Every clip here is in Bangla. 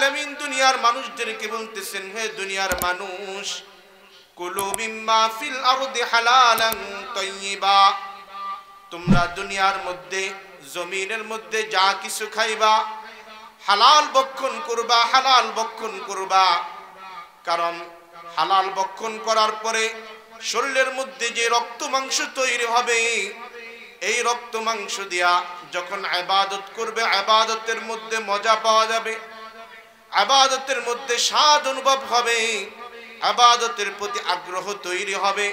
আলামিন দুনিয়ার মানুষদেরকে বলতেছেন, হে দুনিয়ার মানুষ, কুলু মিম্মা ফিল আরদি হালালান তাইয়্যিবা, তোমরা দুনিয়ার মধ্যে জমিনের মধ্যে যা কিছু খাইবা হালাল ভক্ষণ করবা, হালাল ভক্ষণ করবা। কারণ হালাল ভক্ষণ করার পরে শরীরের মধ্যে যে রক্ত মাংস তৈরি হবে, এই রক্ত মাংস দিয়া যখন ইবাদত করবে, ইবাদতের মধ্যে মজা পাওয়া যাবে, ইবাদতের মধ্যে স্বাদ অনুভব হবে, ইবাদতের প্রতি আগ্রহ তৈরি হবে।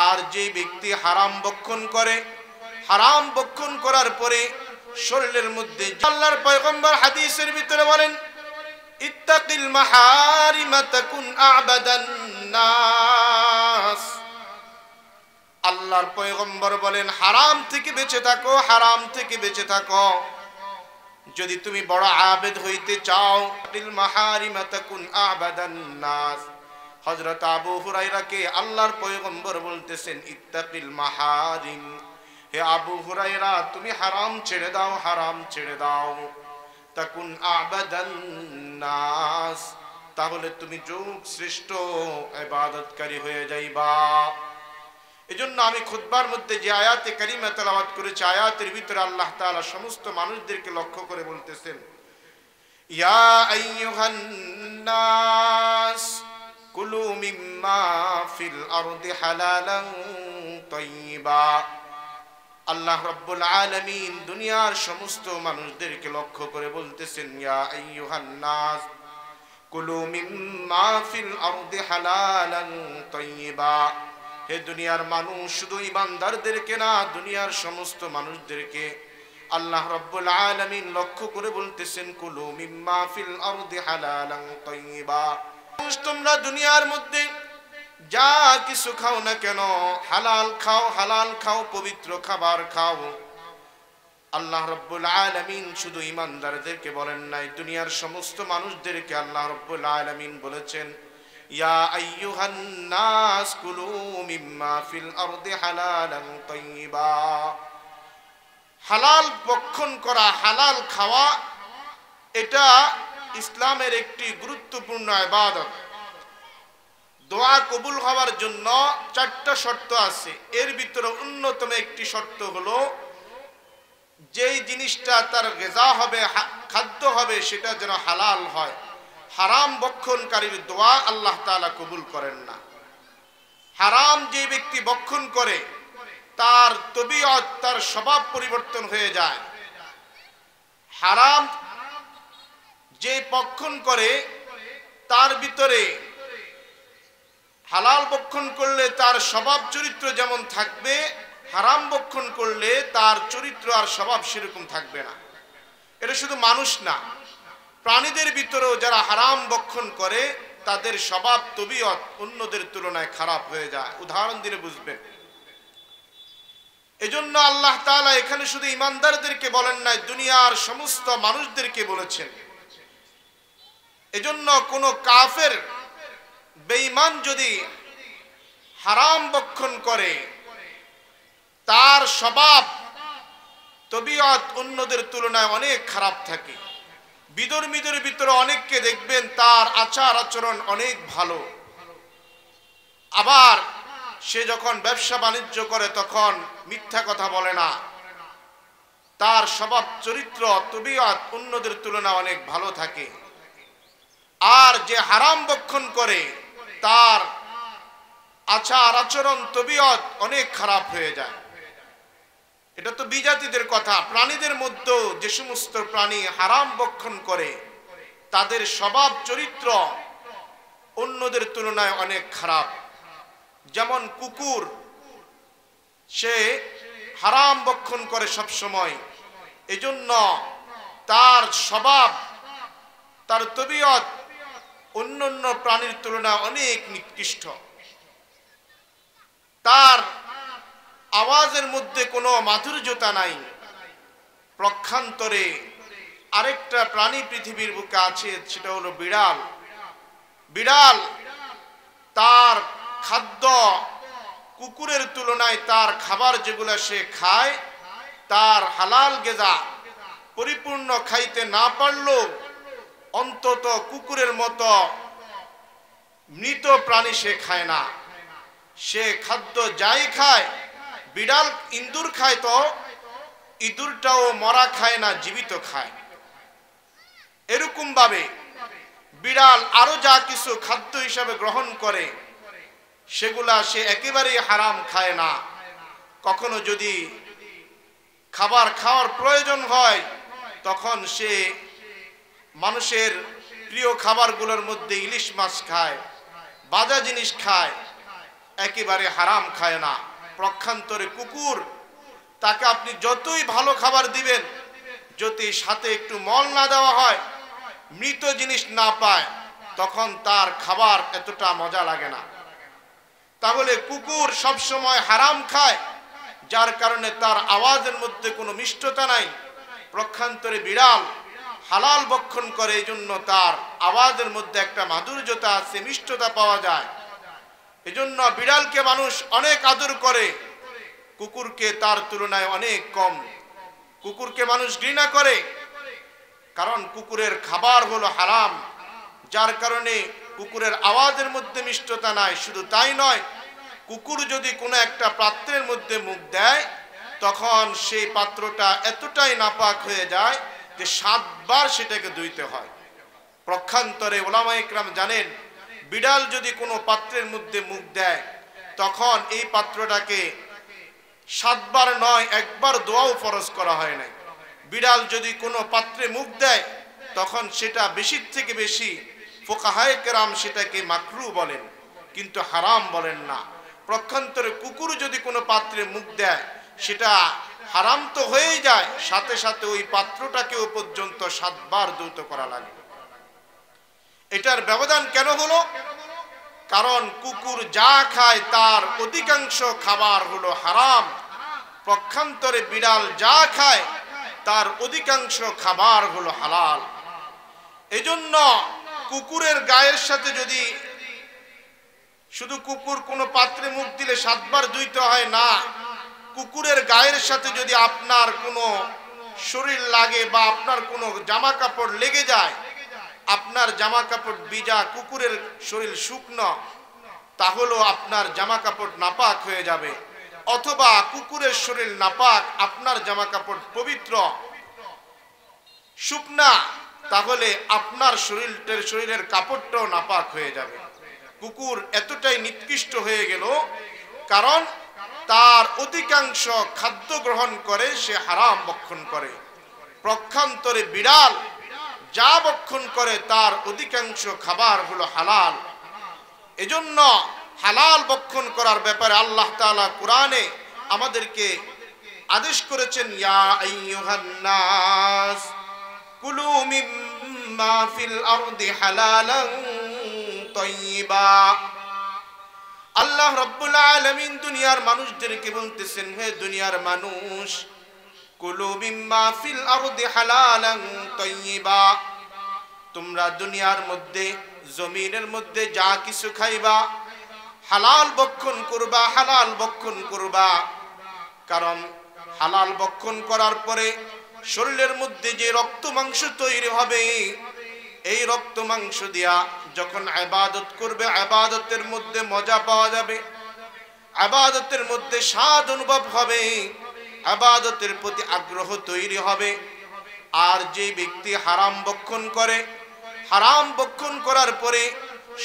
আর যে ব্যক্তি হারাম ভক্ষণ করে, হারাম ভক্ষণ করার পরে শরীরের মধ্যে, আল্লাহর পয়গম্বর হাদিসের ভিতরে বলেন, ইত্তাকিল মাহারিমা তাকুন আবাদান নাস, আল্লাহর পয়গম্বর বলেন হারাম থেকে বেঁচে থাকো, হারাম থেকে বেঁচে থাকো। যদি তুমি বড় আবেদ হইতে চাও, ইত্তাকিল মাহারিমা তাকুন আবাদান নাস। হযরত আবু হুরায়রাকে আল্লাহর পয়গম্বর বলতেছেন, ইত্তাকিল মাহারিম, হে আবু হুরায়রা তুমি হারাম ছেড়ে দাও, হারাম ছেড়ে দাও। তাকুন আবাদান নাস, তাহলে তুমি যুগ শ্রেষ্ঠ ইবাদতকারী হয়ে যাইবা। এজন্য আমি খুতবার মধ্যে যে আয়াতে কারিমা তেলাওয়াত করেছি, আয়াতের ভিতরে আল্লাহ তাআলা সমস্ত মানুষদেরকে লক্ষ্য করে বলতেছেন, ইয়া আইয়ুহান নাস কুলু মিম্মা ফিল আরদি হালালান তাইয়্যিবা। আল্লাহ রাব্বুল আলামিন দুনিয়ার সমস্ত মানুষদেরকে লক্ষ্য করে বলতেছেন, ইয়া আইয়ুহান নাস কুলু মিম্মা ফিল আরদি হালালান তাইয়্যিবা। হে দুনিয়ার মানুষ, শুধু ঈমানদারদেরকে না, দুনিয়ার সমস্ত মানুষদেরকে আল্লাহ রাব্বুল আলামিন লক্ষ্য করে বলতেছেন, কুলু মিম্মা ফিল আরদি হালালান তাইয়্যিবা। তোমরা দুনিয়ার মধ্যে যা কিছু খাও না কেন, হালাল খাও, হালাল খাও, পবিত্র খাবার খাও। আল্লাহ রাব্বুল আলামিন শুধু ঈমানদারদেরকে বলেন নাই, দুনিয়ার সমস্ত মানুষদেরকে আল্লাহ রাব্বুল আলামিন বলেছেন, ইয়া আইয়ুহান নাস কুলু মিম্মা ফিল আরদি হালালান তাইয়্যিবা। হালাল ভক্ষণ করা, হালাল খাওয়া, এটা ইসলামের একটি গুরুত্বপূর্ণ ইবাদত। দোয়া কবুল হওয়ার জন্য 4টা শর্ত আছে। এর ভিতরে অন্যতম একটি শর্ত হলো, যেই জিনিসটা তার গিজা হবে, খাদ্য হবে, সেটা যেন হালাল হয়। হারাম ভক্ষণকারীর দোয়া আল্লাহ তাআলা কবুল করেন না। হারাম যে ব্যক্তি ভক্ষণ করে, তার তবিয়ত, তার স্বভাব পরিবর্তন হয়ে যায়। হারাম যে ভক্ষণ করে, তার ভিতরে হালাল ভক্ষণ করলে তার স্বভাব চরিত্র যেমন থাকবে, হারাম ভক্ষণ করলে তার চরিত্র আর স্বভাব সেরকম থাকবে না। এটা শুধু মানুষ না, প্রাণীদের ভিতরেও যারা হারাম ভক্ষণ করে, তাদের স্বভাব তবিয়ত অন্যদের তুলনায় খারাপ হয়ে যায়। উদাহরণ দিলে বুঝবেন। এজন্য আল্লাহ তাআলা এখানে শুধু ঈমানদারদেরকে বলেন নাই, দুনিয়ার সমস্ত মানুষদেরকে বলেছেন। এজন্য কোন কাফের, বেঈমান যদি হারাম ভক্ষণ করে, তার স্বভাব তবিয়ত অন্যদের তুলনায় অনেক খারাপ থাকে। বিধর্মীদের ভিতরে অনেককে দেখবেন তার আচার আচরণ অনেক ভালো, আবার সে যখন ব্যবসা বাণিজ্য করে তখন মিথ্যা কথা বলে না, তার স্বভাব চরিত্র তবিয়ত অন্যদের তুলনায় অনেক ভালো থাকে। আর যে হারাম ভক্ষণ করে, তার আচার আচরণ তবিয়ত অনেক খারাপ হয়ে যায়। এটা তো বিজাতিদের কথা। প্রাণীদের মধ্যে যে সমস্ত প্রাণী হারাম ভক্ষণ করে, তাদের স্বভাব চরিত্র অন্যদের তুলনায় অনেক খারাপ। যেমন কুকুর, সে হারাম ভক্ষণ করে সব সময়, এজন্য তার স্বভাব, তার তবিয়ত অন্যান্য প্রাণীর তুলনায় অনেক নিকৃষ্ট। তার আওয়াজের মধ্যে কোনো মাধুর্যতা নাই। পক্ষান্তরে আরেকটা প্রাণী পৃথিবীর বুকে আছে, সেটা হলো বিড়াল। বিড়াল তার খাদ্য কুকুরের তুলনায়, তার খাবার যেগুলো সে খায়, তার হালাল গিজা পরিপূর্ণ খাইতে না পারলেও অন্তত কুকুরের মতো মৃত প্রাণী সে খায় না। সে খাদ্য যাই খায়, বিড়াল ইঁদুর খায় তো ইঁদুরটাও মরা খায় না, জীবিত খায়। এরকম ভাবে বিড়াল আরো যা কিছু খাদ্য হিসাবে গ্রহণ করে সেগুলা সে একেবারেই হারাম খায় না। কখনো যদি খাবার খাওয়ার প্রয়োজন হয় তখন সে মানুষের প্রিয় খাবারগুলোর মধ্যে ইলিশ মাছ খায়, ভাজা জিনিস খায়, একেবারে হারাম খায় না। পক্ষান্তরে কুকুর, তাকে আপনি যতই ভালো খাবার দিবেন, যদি সাথে একটু মল না দেওয়া হয়, মৃত জিনিস না পায়, তখন তার খাবার এতটা মজা লাগে না। তাহলে কুকুর সব সময় হারাম খায়, যার কারণে তার আওয়াজের মধ্যে কোনো মিষ্টতা নাই। পক্ষান্তরে বিড়াল হালাল ভক্ষণ করে, এই জন্য তার আওয়াজের মধ্যে একটা মাধুর্যতা আছে, মিষ্টতা পাওয়া যায়। এজন্য বিড়ালকে মানুষ অনেক আদর করে, কুকুরকে তার তুলনায় অনেক কম। কুকুরকে মানুষ ঘৃণা করে, কারণ কুকুরের খাবার হলো হারাম, যার কারণে কুকুরের আওয়াজের মধ্যে মিষ্টতা নাই। শুধু তাই নয়, কুকুর যদি কোনো একটা পাত্রের মধ্যে মুখ দেয়, তখন সেই পাত্রটা এতটাই নাপাক হয়ে যায় যে 7 বার সেটাকে ধুইতে হয়। পক্ষান্তরে ওলামায়ে ইকরাম জানেন, বিড়াল যদি কোনো পাত্রের মধ্যে মুখ দেয়, তখন এই পাত্রটাকে 7 বার নয়, 1 বার দোয়াও ফরজ করা হয় নাই। বিড়াল যদি কোনো পাত্রে মুখ দেয়, তখন সেটা বেশির থেকে বেশি ফুকাহায়ে কেরাম সেটাকে মাকরু বলেন, কিন্তু হারাম বলেন না। পক্ষান্তরে কুকুর যদি কোনো পাত্রে মুখ দেয়, সেটা হারাম তো হয়েই যায়, সাথে সাথে ওই পাত্রটাকেও পর্যন্ত 7 বার ধৌত করা লাগে। এটার ব্যবধান কেন হলো? কারণ কুকুর যা খায় তার অধিকাংশ খাবার হলো হারাম, পক্ষান্তরে বিড়াল যা খায় তার অধিকাংশ খাবার হলো হালাল। এজন্য কুকুরের গায়ের সাথে যদি শুধু কুকুর কোনো পাত্রে মুখ দিলে 7 বার ধুইতে হয় না, কুকুরের গায়ের সাথে যদি আপনার কোনো শরীর লাগে বা আপনার কোনো জামা কাপড় লেগে যায়, আপনার জামা কাপড় ভিজা, কুকুরের শরীর শুকনো, তাহলেও আপনার জামা কাপড় নাপাক হয়ে যাবে। অথবা কুকুরের শরীর নাপাক, আপনার জামা কাপড় পবিত্র শুকনা, তাহলে আপনার শরীরের কাপড়টাও নাপাক হয়ে যাবে। কুকুর এতটাই নিকৃষ্ট হয়ে গেল, কারণ তার অধিকাংশ খাদ্য গ্রহণ করে সে হারাম ভক্ষণ করে। পক্ষান্তরে বিড়াল যা ভক্ষণ করে তার অধিকাংশ খাবার হলো হালাল। এজন্য হালাল ভক্ষণ করার ব্যাপারে আল্লাহ তাআলা কোরআনে আমাদেরকে আদেশ করেছেন, ইয়া আইয়ুহান নাস কুলু মিম্মা ফিল আরদি হালালান তাইয়্যিবা। আল্লাহ রাব্বুল আলামিন দুনিয়ার মানুষদেরকে বলতেছেন, হে দুনিয়ার মানুষ, কুলু মিম্মা ফিল আরদি হালালান তাইয়্যিবা, তোমরা দুনিয়ার মধ্যে, জমিনের মধ্যে যা কিছু খাইবা হালাল ভক্ষণ করবা, হালাল ভক্ষণ করবা। কারণ হালাল ভক্ষণ করার পরে শরীরের মধ্যে যে রক্ত মাংস তৈরি হবে, এই রক্ত মাংস দিয়া যখন ইবাদত করবে, ইবাদতের মধ্যে মজা পাওয়া যাবে, ইবাদতের মধ্যে স্বাদ অনুভব হবে, ইবাদতের প্রতি আগ্রহ তৈরি হবে। আর যে ব্যক্তি হারাম ভক্ষণ করে, হারাম ভক্ষণ করার পরে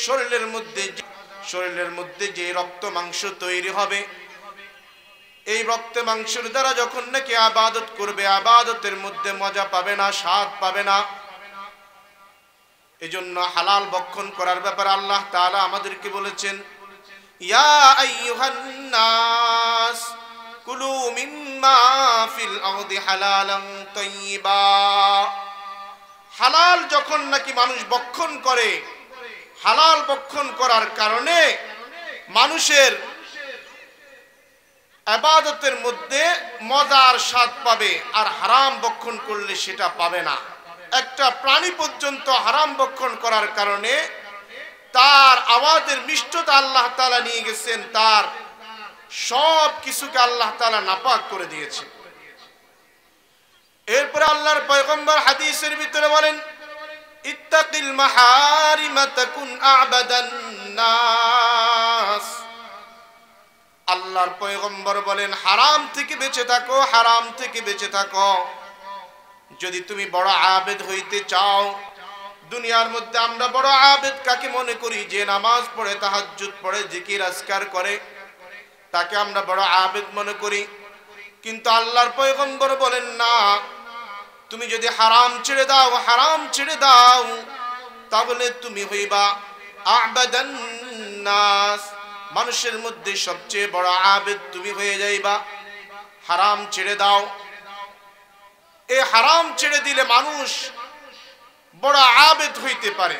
শরীরের মধ্যে যে রক্ত মাংস তৈরি হবে, এই রক্ত মাংসের দ্বারা যখন নাকি ইবাদত করবে, ইবাদতের মধ্যে মজা পাবে না, স্বাদ পাবে না। এজন্য হালাল ভক্ষণ করার ব্যাপারে আল্লাহ তাআলা আমাদেরকে বলেছেন, ইয়া আইয়ুহান নাস কুলু মিম্মা ফিল আরদি হালালান তাইয়্যিবা। হালাল যখন নাকি মানুষ ভক্ষণ করে, হালাল ভক্ষণ করার কারণে মানুষের ইবাদতের মধ্যে মজার স্বাদ পাবে, আর হারাম ভক্ষণ করলে সেটা পাবে না। একটা প্রাণী পর্যন্ত হারাম ভক্ষণ করার কারণে তার আওয়াজের মিষ্টতা আল্লাহ তাআলা নিয়ে গেছেন, তার সব কিছুকে আল্লাহ তাআলা নাপাক করে দিয়েছে। এরপরে আল্লাহর পয়গম্বর হাদিসের ভিতরে বলেন, ইত্তাক ইত্তাকিল মাহারিমা তাকুন আ'বাদান নাস। আল্লাহর পয়গম্বর বলেন হারাম থেকে বেঁচে থাকো, হারাম থেকে বেঁচে থাকো। যদি তুমি বড় আবেদ হইতে চাও, দুনিয়ার মধ্যে আমরা বড় আবেদ কাকে মনে করি? যে নামাজ পড়ে, তাহাজ্জুদ পড়ে, জিকির আজকার করে, তাকে আমরা বড় আবেদ মনে করি। কিন্তু আল্লাহর পয়গম্বর বলেন না, তুমি যদি হারাম ছেড়ে দাও, হারাম ছেড়ে দাও, তাহলে তুমি হইবা আ'বাদান নাস, মানুষের মধ্যে সবচেয়ে বড় আবেদ তুমি হয়ে যাইবা। হারাম ছেড়ে দাও। এই হারাম ছেড়ে দিলে মানুষ বড় আবেদ হইতে পারে।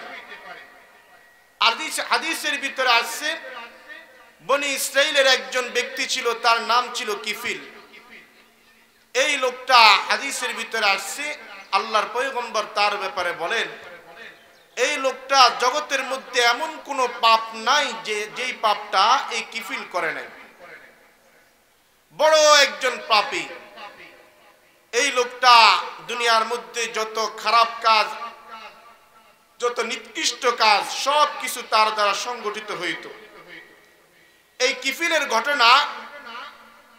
হাদিসের ভিতরে আসছে, বনি ইসরাইলের একজন ব্যক্তি ছিল, তার নাম ছিল কিফিল। এই লোকটা হাদিসের ভিতরে আসছে, আল্লাহর পয়গম্বর তার ব্যাপারে বলেন, এই লোকটা জগতের মধ্যে এমন কোনো পাপ নাই যেই পাপটা এই কিফিল করে নাই। বড় একজন পাপী। এই লোকটা দুনিয়ার মধ্যে যত খারাপ কাজ, যত নিকৃষ্ট কাজ, সব কিছু তার দ্বারা সংগঠিত হইত। এই কিফিলের ঘটনা,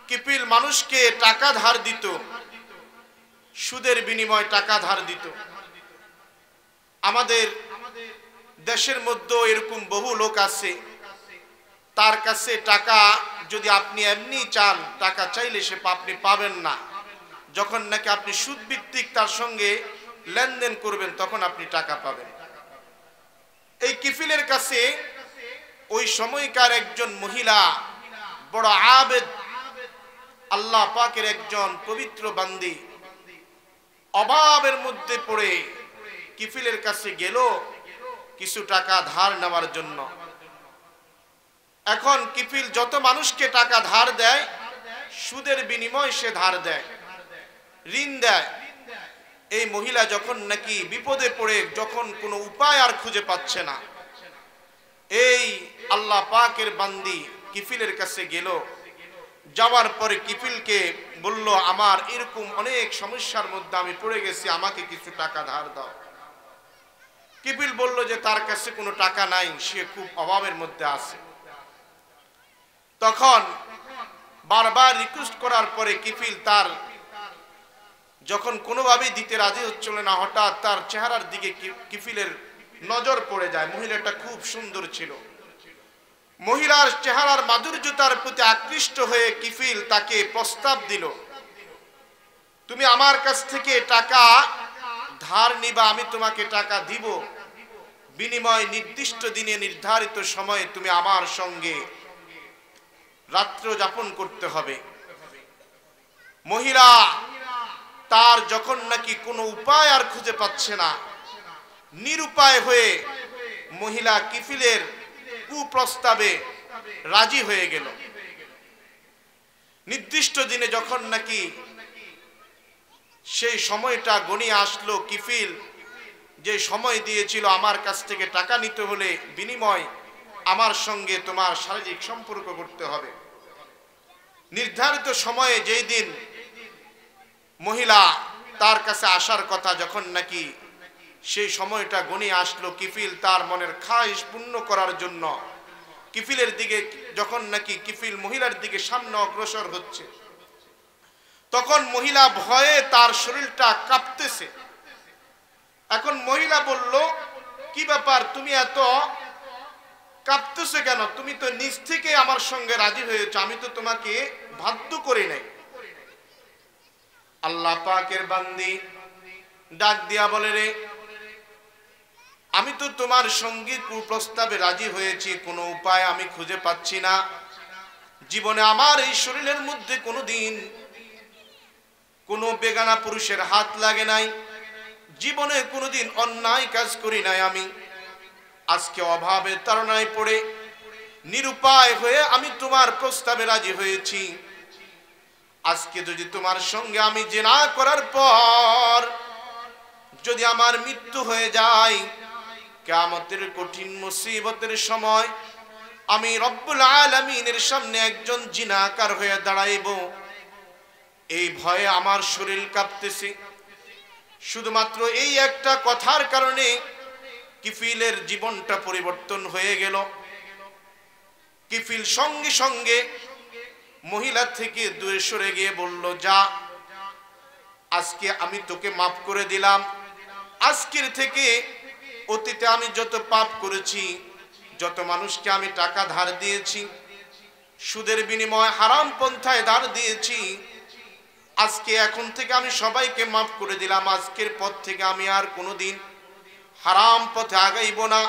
কিফিল মানুষকে টাকা ধার দিত, সুদের বিনিময়ে টাকা ধার দিত। আমাদের দেশের মধ্যে এরকম বহু লোক আছে, তার কাছে টাকা যদি আপনি এমনি চান, টাকা চাইলে সে আপনি পাবেন না। যখন নাকি আপনি সুদ ভিত্তিক তার সঙ্গে লেনদেন করবেন, তখন আপনি টাকা পাবেন। এই কিফিলের কাছে ওই সময়কার একজন মহিলা, বড় আবেদ, আল্লাহ পাকের একজন পবিত্র বান্দি, অভাবের মধ্যে পড়ে কিফিলের কাছে গেল কিছু টাকা ধার নেওয়ার জন্য। এখন কিফিল যত মানুষকে টাকা ধার দেয়, সুদের বিনিময়ে সে ধার দেয়, ঋণ দেয়। এই মহিলা যখন নাকি বিপদে পড়ে, যখন কোনো উপায় আর খুঁজে পাচ্ছে না, এই আল্লাহ পাকের বান্দি কিফিলের কাছে গেল। যাওয়ার পরে কিফিলকে বলল, আমার এরকম অনেক সমস্যার মধ্যে আমি পড়ে গেছি, আমাকে কিছু টাকা ধার দাও। কিফিল বলল যে তার কাছে কোনো টাকা নাই, সে খুব অভাবের মধ্যে আছে। তখন বারবার রিকোয়েস্ট করার পরে কিফিল তার যখন কোনোভাবেই দিতে রাজি হচ্ছিল না, হঠাৎ তার চেহারার দিকে কিফিলের নজর পড়ে যায়। মহিলাটা খুব সুন্দর ছিল। মহিলার চেহারার মাধুর্যতার প্রতি আকৃষ্ট হয়ে কিফিল তাকে প্রস্তাব দিল, তুমি আমার কাছ থেকে টাকা ধার নিবা, আমি তোমাকে টাকা দিব, বিনিময় নির্দিষ্ট দিনে নির্ধারিত সময়ে তুমি আমার সঙ্গে রাত্র যাপন করতে হবে। মহিলা তার যখন নাকি কোনো উপায় আর খুঁজে পাচ্ছে না, নিরুপায় হয়ে মহিলা কিফিলের কুপ্রস্তাবে রাজি হয়ে গেল। নির্দিষ্ট দিনে যখন নাকি সেই সময়টা গণিয়ে আসলো, কিফিল যে সময় দিয়েছিল আমার কাছ থেকে টাকা নিতে হলে বিনিময় আমার সঙ্গে তোমার শারীরিক সম্পর্ক করতে হবে, নির্ধারিত সময়ে যেই দিন মহিলা তার কাছে আসার কথা, যখন নাকি সেই সময়টা গণিয়ে আসলো, কিফিল তার মনের খাহিশ পূর্ণ করার জন্য কিফিলের দিকে যখন নাকি কিফিল মহিলার দিকে সামনে অগ্রসর হচ্ছে, তখন মহিলা ভয়ে তার শরীরটা কাঁপতেছে। এখন মহিলা বলল, কি ব্যাপার, তুমি এত কাঁপতেছো কেন? তুমি তো নিজ থেকে আমার সঙ্গে রাজি হয়েছো, আমি তো তোমাকে বাধ্য করি নাই। আল্লাহ পাকের বান্দি ডাক দিয়া বলে, রে আমি তো তোমার সঙ্গে কুপ্রস্তাবে রাজি হয়েছি, কোনো উপায় আমি খুঁজে পাচ্ছি না। জীবনে আমার এই শরীরের মধ্যে কোনোদিন কোনো বেগানা পুরুষের হাত লাগে নাই, জীবনে কোনোদিন অন্যায় কাজ করি নাই আমি। আজকে অভাবের তাড়নায় পড়ে নিরুপায় হয়ে আমি তোমার প্রস্তাবে রাজি হয়েছি। আজকে যদি তোমার সঙ্গে আমি জিনা করার পর যদি আমার মৃত্যু হয়ে যায়, কিয়ামতের কঠিন মুসিবতের সময় আমি রব্বুল আলামিনের সামনে একজন জিনাকার হয়ে দাঁড়াইব, এই ভয়ে আমার শরীর কাঁপতেছে। শুধুমাত্র এই একটা কথার কারণে কিফিলের জীবনটা পরিবর্তন হয়ে গেল। কিফিল সঙ্গে সঙ্গে মহিলা থেকে দূরে সরে গিয়ে বলল, যা, আজকে আমি তোকে মাফ করে দিলাম। আজকের থেকে অতীতে আমি যত পাপ করেছি, যত মানুষকে আমি টাকা ধার দিয়েছি, সুদের বিনিময়ে হারাম পন্থায় ধার দিয়েছি, আজকে এখন থেকে আমি সবাইকে মাফ করে দিলাম। আজকের পর থেকে আমি আর কোনোদিন হারাম পথে আগাইব না।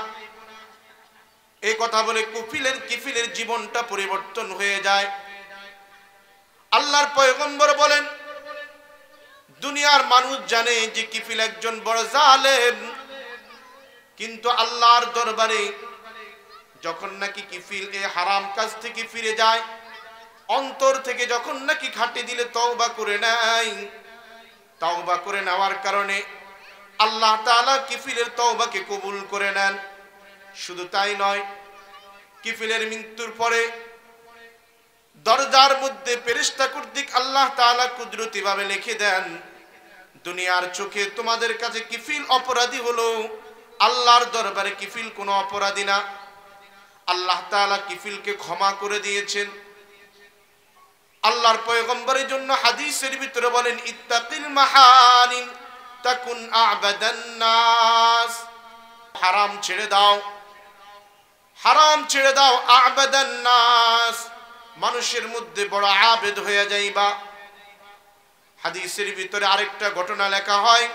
এই কথা বলে কিফিলের জীবনটা পরিবর্তন হয়ে যায়। আল্লাহর পয়গম্বর বলেন, দুনিয়ার মানুষ জানে যে কিফিল একজন বড় জালেম, কিন্তু আল্লাহর দরবারে যখন নাকি কিফিল এই হারাম কাজ থেকে ফিরে যায়, অন্তর থেকে যখন নাকি খাটে দিলে তওবা করে নেয়, তওবা করে নেওয়ার কারণে আল্লাহ তাআলা কিফিলের তওবাকে কবুল করে নেন। শুধু তাই নয়, কিফিলের মৃত্যুর পরে দরজার মধ্যে ফেরেশতা কর্তৃক আল্লাহ তাআলা কুদরতি ভাবে লিখে দেন, দুনিয়ার চোখে তোমাদের কাছে কিফিল অপরাধী হলো, আল্লাহর দরবারে কিফিল কোনো অপরাধী না। আল্লাহ তাআলা কিফিলকে ক্ষমা করে দিয়েছেন। আল্লাহর পয়গম্বরের জন্য হাদিসের ভিতরে বলেন, ইত্তাকিল মাহারিম তাকুন আ'বাদান নাস। হারাম ছেড়ে দাও, হারাম ছেড়ে দাও, আ'বাদান নাস, মানুষের মধ্যে বড় আবেদ হয়ে যাইবা। হাদিসের ভিতরে আরেকটা ঘটনা লেখা হয়,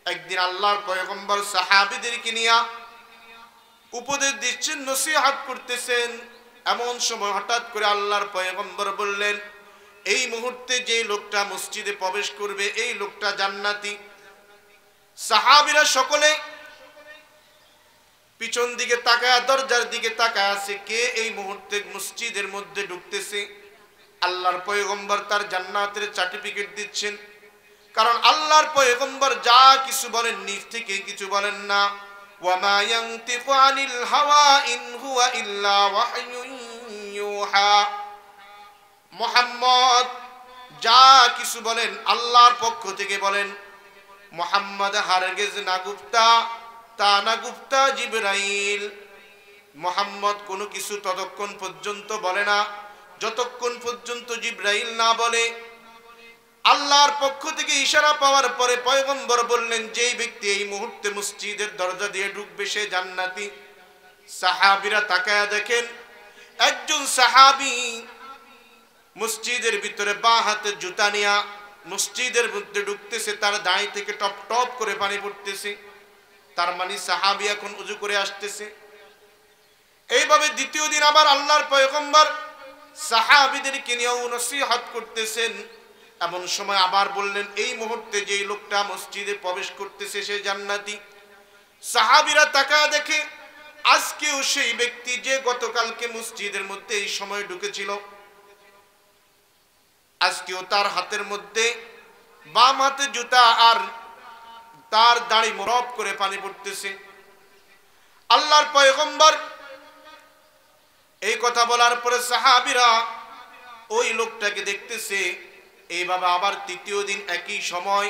একদিন আল্লাহর পয়গম্বর সাহাবীদেরকে নিয়ে উপদেশ দিচ্ছেন, নসিহত করতেছেন। এমন সময় হঠাৎ করে আল্লাহর পয়গম্বর বললেন, এই মুহূর্তে যে লোকটা মসজিদে প্রবেশ করবে এই লোকটা জান্নাতি। সাহাবীরা সকলে পিছন দিকে তাকায়, দরজার দিকে তাকায় আছে, কে এই মুহূর্তে মসজিদের মধ্যে ঢুকতেছে। আল্লাহর পয়গম্বর তার জান্নাতের সার্টিফিকেট দিচ্ছেন, কারণ আল্লাহর পয়গম্বর যা কিছু বলেন নিজ থেকে কিছু বলেন না। ওয়ামা ইয়ানতিকু আনিল হাওয়া ইন হুয়া ইল্লা ওয়াহয়ুন ইউহা। মুহাম্মদ যা কিছু বলেন আল্লাহর পক্ষ থেকে বলেন। মুহাম্মদ হারগিজ না গুপ্তা, তা না গুপ্তা জিবরাইল। মুহাম্মদ কোনো কিছু ততক্ষণ পর্যন্ত বলে না যতক্ষণ পর্যন্ত জিবরাইল না বলে। আল্লাহর পক্ষ থেকে ইশারা পাওয়ার পরে পয়গম্বর বললেন, যেই ব্যক্তি এই মুহূর্তে মসজিদের দরজা দিয়ে ঢুকবে সে জান্নাতি। সাহাবীরা তাকায়া দেখেন, একজন সাহাবী মসজিদের ভিতরে বাঁ হাতে জুতা নিয়া মসজিদের মধ্যে ঢুকতেছে, তার দাঁড়ি থেকে টপ টপ করে পানি পড়তেছে। তার মানে সাহাবী এখন উজু করে আসতেছে। এইভাবে দ্বিতীয় দিন আবার আল্লাহর পয়গম্বর সাহাবীদেরকে নিয়েও নসিহত করতেছেন। এমন সময় আবার বললেন, এই মুহূর্তে যেই লোকটা মসজিদে প্রবেশ করতেছে সে জান্নাতি। সাহাবীরা তাকায়া দেখে আজকেও সেই ব্যক্তি যে গতকালকে মসজিদের মধ্যে এই সময় ঢুকেছিল, আজকেও তার হাতের মধ্যে বাম হাতে জুতা আর তার দাড়ি মরব করে পানি পড়তেছে। আল্লাহর পয়গম্বর এই কথা বলার পরে সাহাবীরা ওই লোকটাকে দেখতেছে। এইভাবে আবার তৃতীয় দিন একই সময়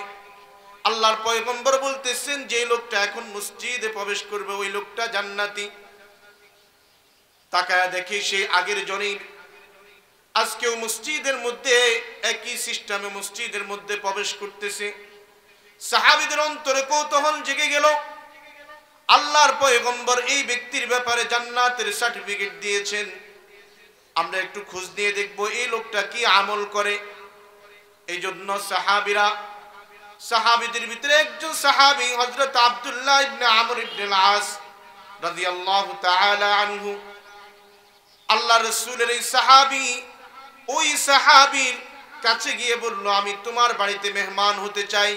আল্লাহর পয়গম্বর বলতেছেন, যে লোকটা এখন মসজিদে প্রবেশ করবে ওই লোকটা জান্নাতি। তাকায়া দেখে সেই আগের জনেই আজকেও মসজিদের মধ্যে একই সিস্টেমে মসজিদের মধ্যে প্রবেশ করতেছে। সাহাবীদের অন্তরে কৌতূহল জেগে গেল। আল্লাহর পয়গম্বর এই ব্যক্তির ব্যাপারে জান্নাতের সার্টিফিকেট দিয়েছেন, আমরা একটু খোঁজ নিয়ে দেখব এই লোকটা কি আমল করে। এই জন্য সাহাবীদের ভিতরে একজন সাহাবী হযরত আব্দুল্লাহ ইবনে আমর ইবনে আল-আস রাদিয়াল্লাহু তাআলা আনহু, আল্লাহর রাসূলের এই সাহাবী ওই সাহাবীর কাছে গিয়ে বলল, আমি তোমার বাড়িতে মেহমান হতে চাই।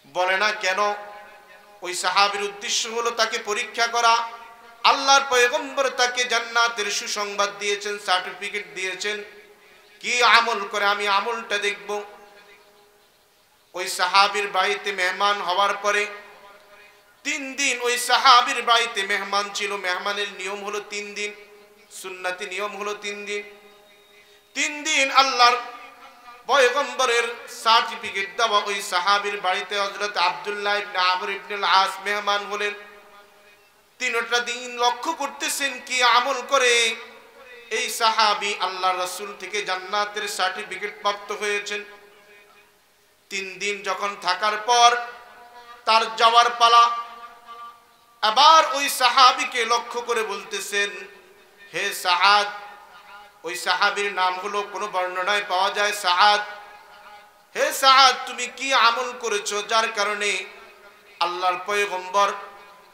বলে না কেন? ওই সাহাবীর উদ্দেশ্য হলো তাকে পরীক্ষা করা। আল্লাহর পয়গম্বর তাকে জান্নাতের সুসংবাদ দিয়েছেন, সার্টিফিকেট দিয়েছেন, কি আমল করে আমি আমলটা দেখব। ওই সাহাবীর বাড়িতে মেহমান হওয়ার পরে 3 দিন ওই সাহাবীর বাড়িতে মেহমান ছিল। মেহমানের নিয়ম হলো 3 দিন, সুন্নতি নিয়ম হলো 3 দিন। 3 দিন আল্লাহর পয়গম্বরের সার্টিফিকেট দেওয়া ওই সাহাবীর বাড়িতে হযরত আব্দুল্লাহ ইবনে আমর ইবনে আল-আস মেহমান হলেন। তিনটা দিন লক্ষ্য করতেছেন কি আমল করে এই সাহাবী আল্লাহর রাসূল থেকে জান্নাতের সার্টিফিকেট প্রাপ্ত হয়েছেন। 3 দিন যখন থাকার পর তার যাওয়ার পালা, আবার ওই সাহাবীকে লক্ষ্য করে বলতেছেন, হে সাআদ, ওই সাহাবীর নাম হলো কোন বর্ণনায় পাওয়া যায় সাআদ, হে সাআদ তুমি কি আমল করেছো যার কারণে আল্লাহর পয়গম্বর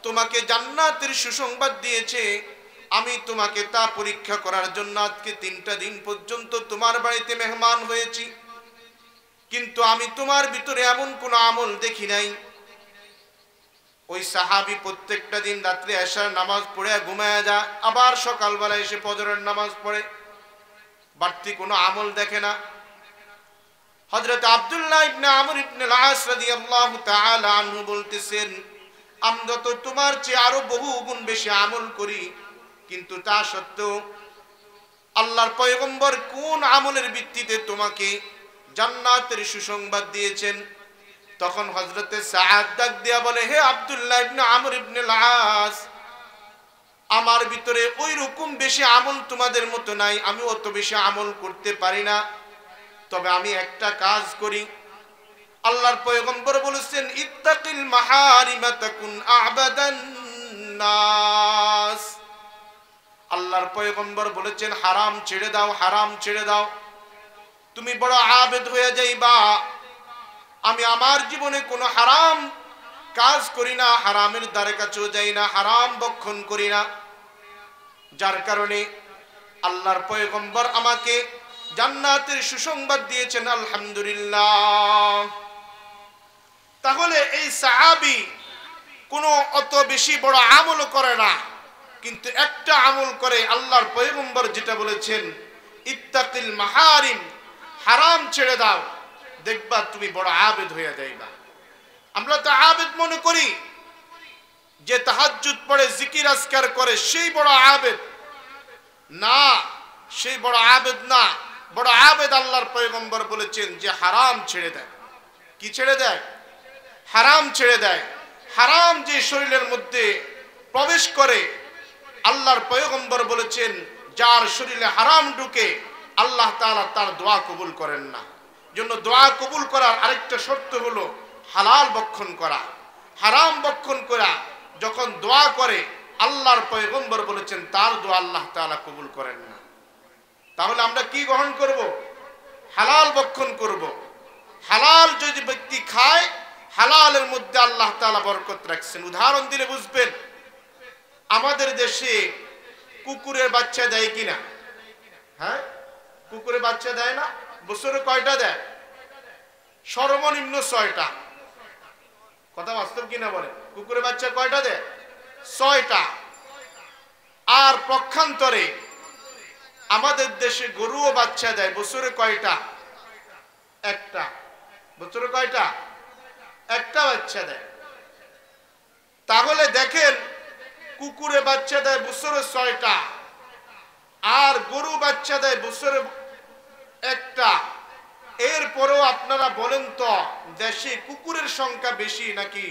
তোমাকে জান্নাতের সুসংবাদ দিয়েছে? আমি তোমাকে তা পরীক্ষা করার জন্য আজকে 3টা দিন পর্যন্ত তোমার বাড়িতে মেহমান হয়েছি, কিন্তু আমি তোমার ভিতরে এমন কোন আমল দেখি নাই। ওই সাহাবী প্রত্যেকটা দিন রাত্রে এশার নামাজ পড়ে ঘুমায় যায়, আবার সকালবেলা এসে ফজরের নামাজ পড়ে, বাড়তি কোনো আমল দেখে না। হযরত আব্দুল্লাহ ইবনে আমর ইবনে আল-আস রাদিয়াল্লাহু তাআলা আনহু বলতেছেন, আমরা তো তোমার চেয়ে আরো বহু গুণ বেশি আমল করি, কিন্তু তা সত্ত্বেও আল্লাহর পয়গম্বর কোন আমলের ভিত্তিতে তোমাকে জান্নাতের সুসংবাদ দিয়েছেন? তখন হযরতে সাআদ ডাক দিয়া বলে, হে আব্দুল্লাহ ইবনে আমর ইবনে আল-আস, আমার ভিতরে ওই রকম বেশি আমল তোমাদের মতো নাই, আমি অত বেশি আমল করতে পারি না, তবে আমি একটা কাজ করি। আল্লাহর পয়গম্বর বলেছেন, ইত্তাকিল মাহারিমা তাকুন আ'বাদান নাস। আল্লাহর পয়গম্বর বলেছেন, হারাম ছেড়ে দাও, হারাম ছেড়ে দাও, তুমি বড় আবেদ হয়ে যাইবা। আমি আমার জীবনে কোনো হারাম কাজ করি না, হারামের দ্বারে কাছেও যাই না, হারাম ভক্ষণ করি না, যার কারণে আল্লাহর পয়গম্বর আমাকে জান্নাতের সুসংবাদ দিয়েছেন, আলহামদুলিল্লাহ। তাহলে এই সাহাবী কোনো অত বেশি বড় আমল করে না, কিন্তু একটা আমল করে, আল্লাহর পয়গম্বর যেটা বলেছেন, ইত্তাকিল মাহারিম, হারাম ছেড়ে দাও, দেখবা তুমি বড় আবেদ হয়ে যাইবা। আমরা তো আবেদ মনে করি যে তাহাজ্জুদ পড়ে জিকির আজকার করে সেই বড় আবেদ, না, সেই বড় আবেদ না। বড় আবেদ আল্লাহর পয়গম্বর বলেছেন যে হারাম ছেড়ে দেয়। কি ছেড়ে দেয়? হারাম ছেড়ে দেয়। হারাম যে শরীরের মধ্যে প্রবেশ করে, আল্লাহর পয়গম্বর বলেছেন যার শরীরে হারাম ঢুকে আল্লাহ তাআলা তার দোয়া কবুল করেন না। জন্য দোয়া কবুল করার আরেকটা শর্ত হলো হালাল ভক্ষণ করা। হারাম ভক্ষণ করা যখন দোয়া করে, আল্লাহর পয়গম্বর বলেছেন তার দোয়া আল্লাহ তাআলা কবুল করেন না। তাহলে আমরা কি গ্রহণ করব? হালাল ভক্ষণ করব। হালাল যদি ব্যক্তি খায়, হালালের মধ্যে আল্লাহ তাআলা বরকত রাখছেন। উদাহরণ দিলে বুঝবেন, আমাদের দেশে কুকুরের বাচ্চা দেয় কিনা? হ্যাঁ, কুকুরের বাচ্চা দেয় না? বছরে কয়টা দেয়? সর্বনিম্ন 6টা। কথা বাস্তব কিনা বলে? কুকুরের বাচ্চা কয়টা দেয়? 6টা। আর পক্ষান্তরে আমাদের দেশে গরুও বাচ্চা দেয়, বছরে কয়টা? একটা। বছরে কয়টা? একটা বাচ্চা দেয়। তাহলে দেখেন, কুকুরে বাচ্চা দেয় বছরে 6টা, আর গরু বাচ্চা দেয় বছরে একটা। এরপরেও আপনারা বলেন তো, দেশে কুকুরের সংখ্যা বেশি নাকি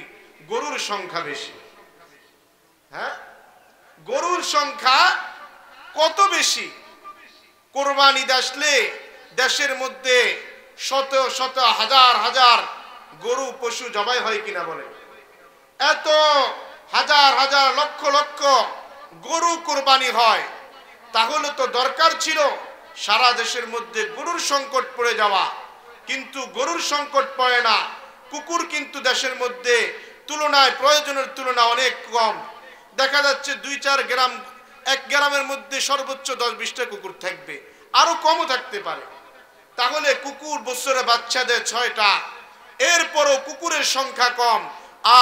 গরুর সংখ্যা বেশি? হ্যাঁ, গরুর সংখ্যা কত বেশি? কোরবানি ঈদ আসলে দেশের মধ্যে শত শত হাজার হাজার গরু পশু জবাই হয় কিনা বলে? এত হাজার হাজার লক্ষ লক্ষ গরু কোরবানি হয়। তাহলে তো দরকার ছিল সারা দেশের মধ্যে গরুর সংকট পড়ে যাওয়া, কিন্তু গরুর সংকট পড়ে না। কুকুর কিন্তু দেশের মধ্যে তুলনায়, প্রয়োজনের তুলনায় অনেক কম। দেখা যাচ্ছে 2-4 গ্রাম, 1 গ্রামের মধ্যে সর্বোচ্চ 10-20টা কুকুর থাকবে, আরো কমও থাকতে পারে। তাহলে কুকুর বছরে বাচ্চা দেয় 6টা, এরপরও কুকুরের সংখ্যা কম,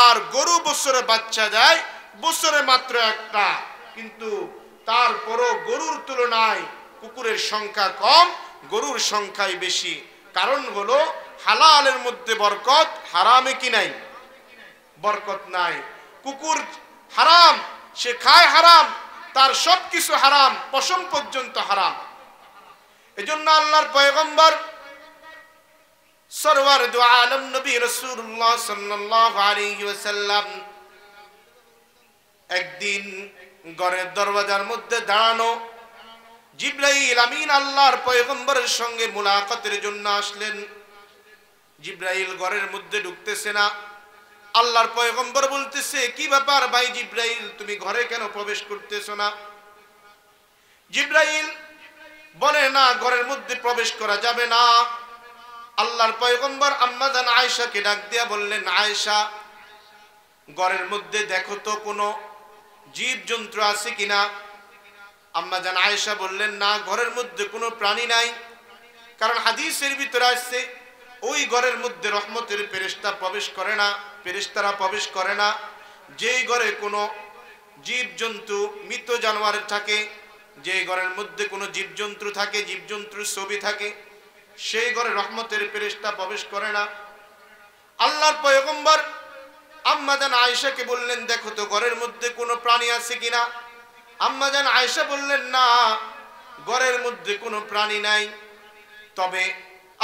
আর গরু বছরে বাচ্চা দেয় বছরে মাত্র 1টা, কিন্তু তারপরও গরুর তুলনায় কুকুরের সংখ্যা কম, গরুর সংখ্যাই বেশি। কারণ হলো হালালের মধ্যে বরকত, হারামে কি নাই? বরকত নাই। কুকুর হারাম, সে খায় হারাম, তার সবকিছু হারাম, পশম পর্যন্ত হারাম। এজন্য আল্লাহর পয়গম্বর সরওয়ার দু আলম নবী রাসূলুল্লাহ সাল্লাল্লাহু আলাইহি ওয়াসাল্লাম একদিন ঘরের দরজার মধ্যে দাঁড়ানো। জিবরাইল আমিন আল্লাহর পয়গম্বরের সঙ্গে মুলাকাতের জন্য আসলেন। জিবরাইল ঘরের মধ্যে ঢুকতেছে না। আল্লাহর পয়গম্বর বলতেছে, কি ব্যাপার ভাই জিবরাইল, তুমি ঘরে কেন প্রবেশ করতেছো না? জিবরাইল বলে, না, ঘরের মধ্যে প্রবেশ করা যাবে না। আল্লাহর পয়গম্বর আম্মা জান আয়েশাকে ডাক দিয়া বললেন, আয়েশা, ঘরের মধ্যে দেখো তো কোনো জীব জন্তু আছে কিনা। আম্মা জান আয়েশা বললেন, না, ঘরের মধ্যে কোনো প্রাণী নাই। কারণ হাদিসের ভিতরে আসছে ওই ঘরের মধ্যে রহমতের ফেরেশতা প্রবেশ করে না, ফেরেশতারা প্রবেশ করে না। যেই ঘরে কোনো জীব জন্তু মৃত জানোয়ার থাকে, যে ঘরের মধ্যে কোনো জীবজন্তু থাকে, জীবজন্তুর ছবি থাকে, সেই ঘরে রহমতের ফেরেশতা প্রবেশ করে না। আল্লাহর পয়গম্বর আম্মা জান আয়েশাকে বললেন, দেখো তো ঘরের মধ্যে কোনো প্রাণী আছে কিনা। আম্মা জান আয়েশা বললেন, না, ঘরের মধ্যে কোনো প্রাণী নাই। তবে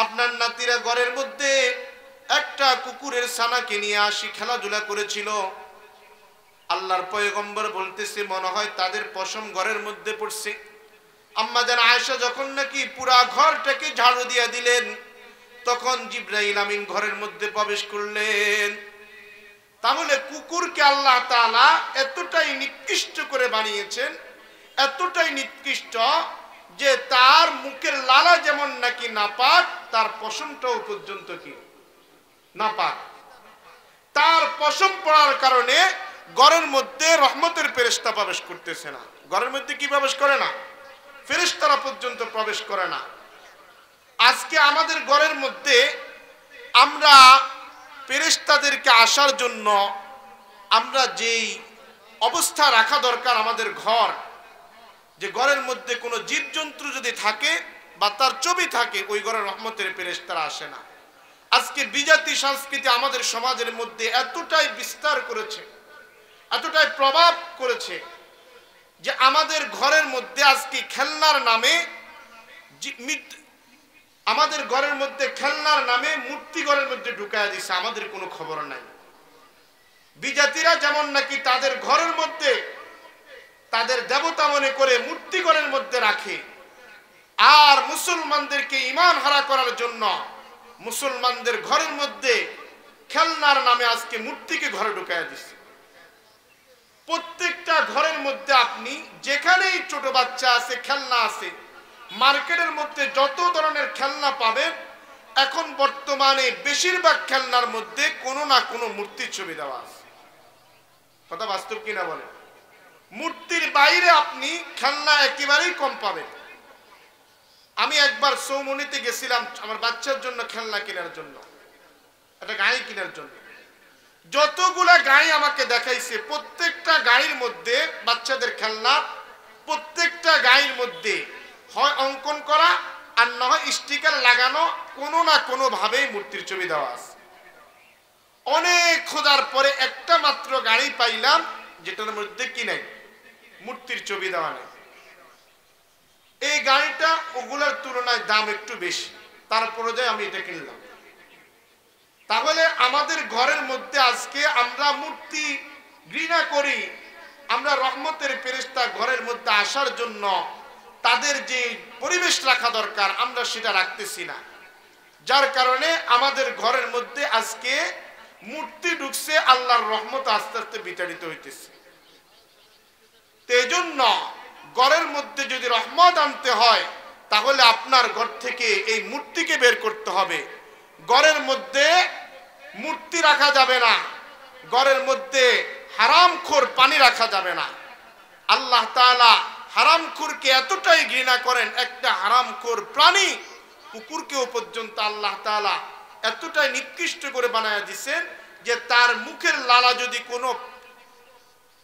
আপনার নাতিরা ঘরের মধ্যে একটা কুকুরের ছানাকে নিয়ে আসি খেলাধুলা করেছিল। আল্লাহর পয়গম্বর বলতেছে, মনে হয় তাদের পশম ঘরের মধ্যে পড়ছে। আম্মা জান আয়েশা যখন নাকি পুরা ঘরটাকে ঝাড়ু দিয়ে দিলেন, তখন জিবরাইল আমিন ঘরের মধ্যে প্রবেশ করলেন। তাহলে কুকুরকে আল্লাহ তাআলা এতটাই নিকৃষ্ট করে বানিয়েছেন, এতটাই নিকৃষ্ট যে তার মুখের লালা যেমন নাকি নাপাক, তার পশমটাও পর্যন্ত কি নাপাক। তার পশম পড়ার কারণে ঘরের মধ্যে রহমতের ফেরেশতা প্রবেশ করতেছে না। ঘরের মধ্যে কি প্রবেশ করে না? ফেরেশতারা পর্যন্ত প্রবেশ করে না। আজকে আমাদের ঘরের মধ্যে আমরা ফেরেশতাদেরকে আসার জন্য আমরা যেই অবস্থা রাখা দরকার আমাদের ঘর, যে ঘরের মধ্যে কোনো জীবজন্তু যদি থাকে বা তার ছবি থাকে, ওই ঘরে রহমতের ফেরেশতারা আসে না। আজকে বিজাতি সংস্কৃতি আমাদের সমাজের মধ্যে এতটাই বিস্তার করেছে, এতটাই প্রভাব করেছে যে আমাদের ঘরের মধ্যে আজকে খেলনার নামে আমাদের ঘরের মধ্যে খেলনার নামে মূর্তি ঘরের মধ্যে ঢুকায় দিছে, আমাদের কোনো খবর নাই। বিজাতিরা যেমন নাকি তাদের ঘরের মধ্যে তাদের দেবতা মনে করে মূর্তি ঘরের মধ্যে রাখে, আর মুসলমানদেরকে ঈমান হারা করার জন্য মুসলমানদের ঘরের মধ্যে খেলনার নামে আজকে মূর্তিকে ঘরে ঢুকায় দিছে। প্রত্যেকটা ঘরের মধ্যে আপনি যেখানেই ছোট বাচ্চা আছে, খেলনা আছে, মার্কেটের মধ্যে যত ধরনের খেলনা পাবেন, এখন বর্তমানে বেশিরভাগ খেলনার মধ্যে কোনো না কোনো মূর্তির ছবি দেওয়া আছে। কথা বাস্তব কিনা বলে? মূর্তির বাইরে আপনি খেলনা একেবারেই কম পাবেন। আমি একবার সৌমনিতে গেছিলাম আমার বাচ্চার জন্য খেলনা কেনার জন্য, একটা গাড়ি কেনার জন্য। যতগুলা গাড়ি আমাকে দেখাইছে, প্রত্যেকটা গাড়ির মধ্যে বাচ্চাদের খেলনা, প্রত্যেকটা গাড়ির মধ্যে হয় অঙ্কন করা আর না হয় স্টিকার লাগানো, কোনো না কোনো ভাবেই মূর্তির ছবি দেওয়া আছে। অনেক খোঁজার পরে একটা মাত্র গাড়ি পাইলাম যেটার মধ্যে কি নাই, মূর্তির ছবি দেওয়া নেই। এই গাড়িটা ওগুলার তুলনায় দাম একটু বেশি, তারপরে যাই আমি এটা কিনলাম। তাহলে আমাদের ঘরের মধ্যে আজকে আমরা মূর্তি ঘৃণা করি, আমরা রহমতের ফেরেশতা ঘরের মধ্যে আসার জন্য তাদের যে পরিবেশ রাখা দরকার আমরা সেটা রাখতেছি না, যার কারণে আমাদের ঘরের মধ্যে আজকে মূর্তি ঢুকছে, আল্লাহর রহমত আস্তে আস্তে বিতাড়িত হইতেছে। এই জন্য ঘরের মধ্যে যদি রহমত আনতে হয় তাহলে আপনার ঘর থেকে এই মূর্তিকে বের করতে হবে। ঘরের মধ্যে মূর্তি রাখা যাবে না, ঘরের মধ্যে হারামখোর পানি রাখা যাবে না। আল্লাহ তাআলা হারামখোরকে এতটাই ঘৃণা করেন, একটা হারামখোর প্রাণী কুকুরকেও পর্যন্ত আল্লাহ তাআলা এতটাই নিকৃষ্ট করে বানায়া দিয়েছেন যে তার মুখের লালা যদি কোনো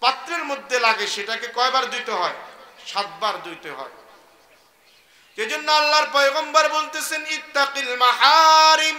পাত্রের মধ্যে লাগে সেটাকে কয়বার ধুইতে হয়? 7 বার ধুইতে হয়। এজন্য আল্লাহর পয়গম্বর বলতেছেন, ইত্তাকিল মাহারিম